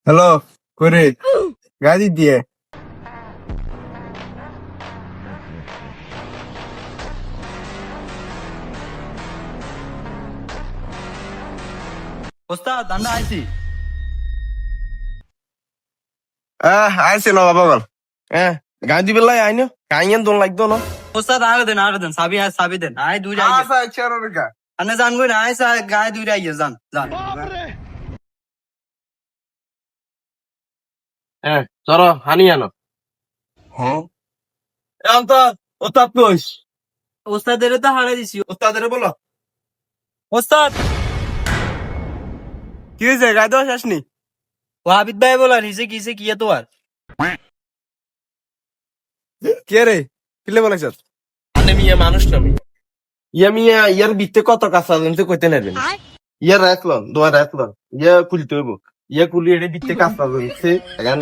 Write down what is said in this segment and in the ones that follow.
Hello করে গাড়ি দিয়ে ওস্তাদ আমরা আইছি। আইছে না বাবা বল গাড়ি বেলায় আইনো কাইয়েন দোন লাগতো না ওস্তাদ আগে দেন সাবি দেন আয় দুইটা আইয়ে আচ্ছা আচ্ছা রেগা আনে জান কই না আইসা গায়ে দুইটা আইয়ে জান জান চলো হানি আনো হ্যাঁ তো ওস্তাদ কইস ওস্তাদের তো হারাই দিছি। ওস্তাদের বলো ওস্তাদ কি হয়েছে গাড়ি দোষ আসনি ওয়াবিদ ভাই বলা নিছে কিসে কি তো আর কে রে কিলে বলেছ মানে মিয়া মানুষ না মিয়া ইয়ার বিতে কত কাঁচা জানতে কইতে নেবেন ইয়া রাখলন দোয়া রাখলন ইয়া খুলতে হইব ইয়া খুলি এর বিতে কাঁচা জানছে এখন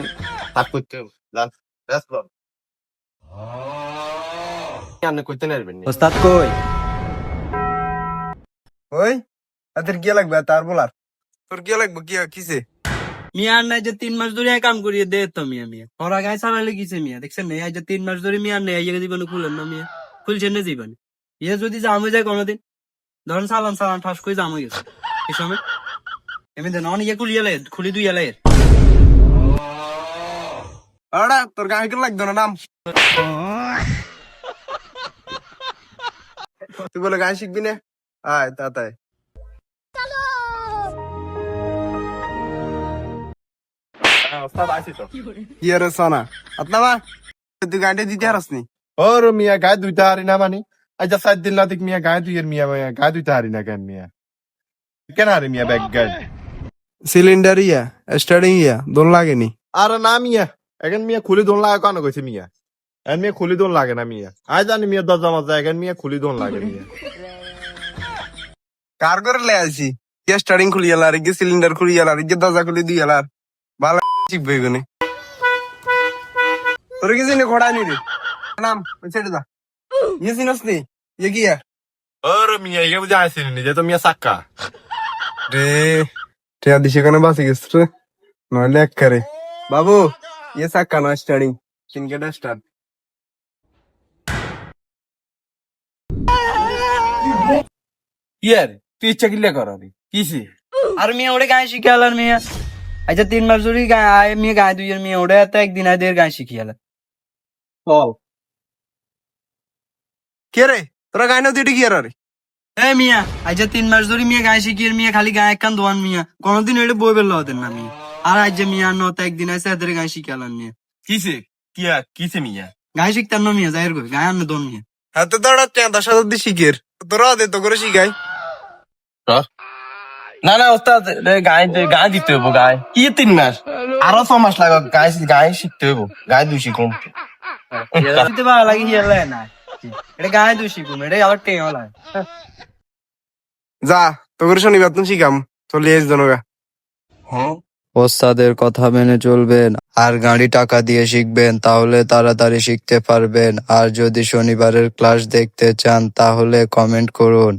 তাপ করতে হইব জান রাখলন আপনি কইতে নেবেন ওস্তাদ কই ওই আদের কি লাগবে তার বলার তোর কি লাগবে কি কিসে মিয়া আর নাই যে 3 মাস ধরে কাম করিয়ে দে তো মিয়া ওরা গায়ে চালালে কিছে মিয়া দেখছেন না এই যে 3 মাস ধরে মিয়া নেই এই জীবনে খুলেন না মিয়া খুলছেন না জীবনে ইয়ে যদি জাম হয়ে যায় কোনোদিন ধরেন সালাম ঠাস করে জাম হয়ে গেছে এই সময় এমনি দেন অন ইয়ে খুলি দুই এলে আড়া তোর গাড়ি কি লাগতো না নাম তুই বলে গান শিখবি না আয় তাতায় ওস্তাদ আইছি তো কি রে সোনা আতনাবা তুই গাড়ি দিতে হারসনি ওর মিয়া গায়ে দুইটা হারি না মানে আচ্ছা 7 দিন লাতিক মিয়া গায়ে দুইয়ের মিয়া গায়ে দুইটা হারি না কেন মিয়া কেন হারি মিয়া ব্যাগ গায়ে সিলিন্ডার ইয়া স্টার্টিং ইয়া দোন লাগেনি আরে না মিয়া এখন মিয়া খুলি দোন লাগে কেন কইছে মিয়া এখন মিয়া খুলি দোন লাগে না মিয়া আজ জানি মিয়া দরজা মাজা এখন মিয়া খুলি দোন লাগে মিয়া কার করে লে আছি কে স্টার্টিং খুলি এলার কে সিলিন্ডার খুলি এলার কে দরজা খুলি দি এলার ভালো শিখবে এগুনে তোর কি জিনে ঘোড়া নি রে নাম ছেড়ে দা ইয়ে সিনস নি ইয়ে কি ওর মিয়া ইয়ে বুঝা আইছিস নি যে তো মিয়া সাক্কা রে টিয়া দিছে কেন বাসে গেছ রে নইলে এক করে বাবু ইয়ে সাক্কা না স্টার্টিং সিনকেটা স্টার্ট ইয়ার তুই ইচ্ছা কিলে কর কিসি আর মিয়া ওরে গায়ে শিখে আলার মিয়া আচ্ছা 3 মাস ধরে গায়ে মিয়া গায়ে দুইয়ের মিয়া ওরে এত একদিন আয় দের গায়ে শিখে আলার চল কে রে তোরা গাইনো দিটি কি রে এ মিয়া আচ্ছা 3 মাস ধরে মিয়া গায়ে শিখিয়ে মিয়া খালি গায়ে একখান দোয়ান মিয়া কোনদিন ওইটা বই বেরলো হতেন না মিয়া আর আজ যে মিয়া নত একদিন আছে এদের গায়ে শিখে আলার মিয়া কিসে কিসে মিয়া গায়ে শিখতাম না মিয়া যাইর কই গায়ে আনলে দোন মিয়া হাতে দৌড়া 10,000 দি শিখের তোরা দে তো করে শিখাই না না ওস্তাদ গায়ে দিতে হইব গায়ে কি 3 মাস আরো 6 মাস লাগবে গায়ে শিখতে হইব গায়ে দুই শিখুন দিতে ভালো লাগে হিয়ালে না এটা গায়ে দুই শিখুম এটা আবার টেও লাগে যা তো করে শনিবার তুমি শিখাম চলে এস জনগা ওস্তাদের কথা মেনে চলবেন আর গাড়ি টাকা দিয়ে শিখবেন তাহলে তাড়াতাড়ি শিখতে পারবেন। আর যদি শনিবারের ক্লাস দেখতে চান তাহলে কমেন্ট করুন।